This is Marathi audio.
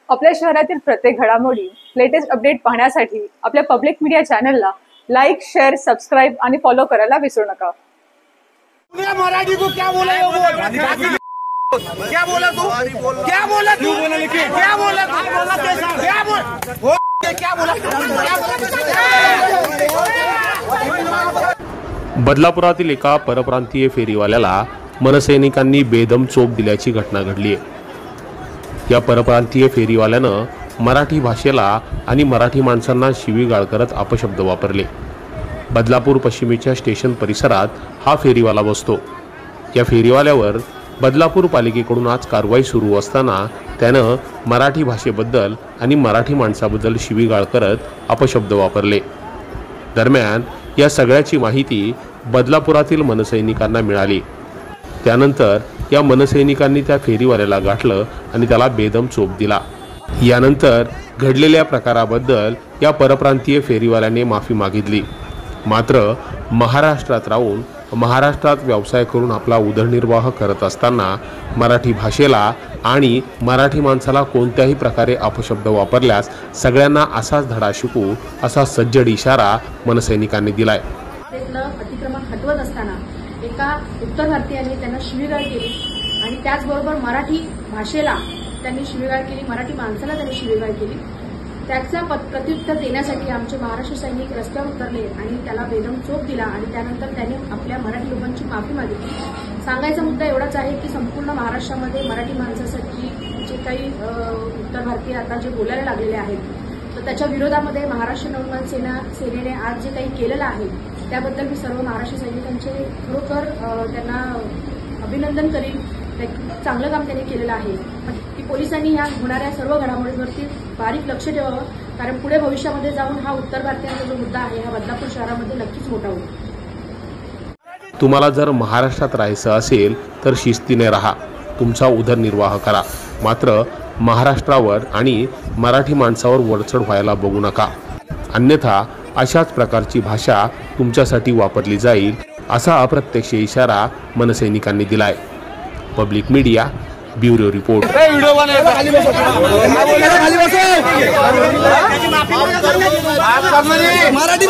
आपल्या शहरातील प्रत्येक घडामोडी लेटेस्ट अपडेट पाहण्यासाठी आपल्या पब्लिक मीडिया चॅनलला लाईक, शेअर, सबस्क्राइब आणि फॉलो करायला विसरू नका। मराठी को क्या बोला वो क्या बोला तू क्या बोला तू क्या बोला क्या बोला बदलापुरातील एका परप्रांतीय फेरीवाल्याला मनसैनिकांनी बेदम चोप दिल्याची घटना घडली आहे। या परप्रांतीय फेरीवाल्यानं मराठी भाषेला आणि मराठी माणसांना शिवीगाळ करत अपशब्द वापरले। बदलापूर पश्चिमेच्या स्टेशन परिसरात हा फेरीवाला बसतो। या फेरीवाल्यावर बदलापूर पालिकेकडून आज कारवाई सुरू असताना त्यानं मराठी भाषेबद्दल आणि मराठी माणसाबद्दल शिवीगाळ करत अपशब्द वापरले। दरम्यान या सगळ्याची माहिती बदलापुरातील मनसैनिकांना मिळाली। त्यानंतर या मनसैनिकांनी त्या फेरीवाल्याला गाठलं आणि त्याला बेदम चोप दिला। यानंतर घडलेल्या प्रकाराबद्दल या परप्रांतीय फेरीवाल्याने माफी मागितली। मात्र महाराष्ट्रात राहून महाराष्ट्रात व्यवसाय करून आपला उदरनिर्वाह करत असताना मराठी भाषेला आणि मराठी माणसाला कोणत्याही प्रकारे अपशब्द वापरल्यास सगळ्यांना असाच धडा शिकू असा सज्जड इशारा मनसैनिकांनी दिलाय। अतिक्रमण हटवत असताना एका उत्तर भारतीयाने त्यांना शिवीगाळ केली आणि त्याचबरोबर मराठी भाषेला त्यांनी शिवीगाळ केली, मराठी माणसाला त्यांनी शिवीगाळ केली। त्याचा प्रत्युत्तर देण्यासाठी आमचे महाराष्ट्र सैनिक रस्त्यावर उतरले आणि त्याला बेदम चोप दिला आणि त्यानंतर त्यांनी आपल्या मराठी लोकांची माफी मागितली। सांगायचा मुद्दा एवढाच आहे की संपूर्ण महाराष्ट्रामध्ये मराठी माणसासाठी जे काही उत्तर भारतीय आता जे बोलायला लागलेले आहेत तर त्याच्या विरोधामध्ये महाराष्ट्र नवनिर्माण सेनेने आज जे काही केलेलं आहे त्याबद्दल मी सर्व महाराष्ट्र सैनिकांचे खरोखर त्यांना अभिनंदन करीन। चांगलं काम त्यांनी केलेलं आहे की पोलिसांनी ह्या होणाऱ्या सर्व घडामोडींवरती बारीक लक्ष ठेवावं, कारण पुढे भविष्यामध्ये जाऊन हा उत्तर भारतीयांचा जो मुद्दा आहे हा बदलापूर शहरामध्ये नक्कीच मोठा होईल। तुम्हाला जर महाराष्ट्रात राहायचं असेल तर शिस्तीने राहा, तुमचा उदरनिर्वाह करा, मात्र महाराष्ट्रावर आणि मराठी माणसावर वरचढ व्हायला बघू नका, अन्यथा अशाच प्रकारची भाषा तुमच्यासाठी वापरली जाईल असा अप्रत्यक्ष इशारा मनसैनिकांनी दिलाय। Public media bureau report. Marathi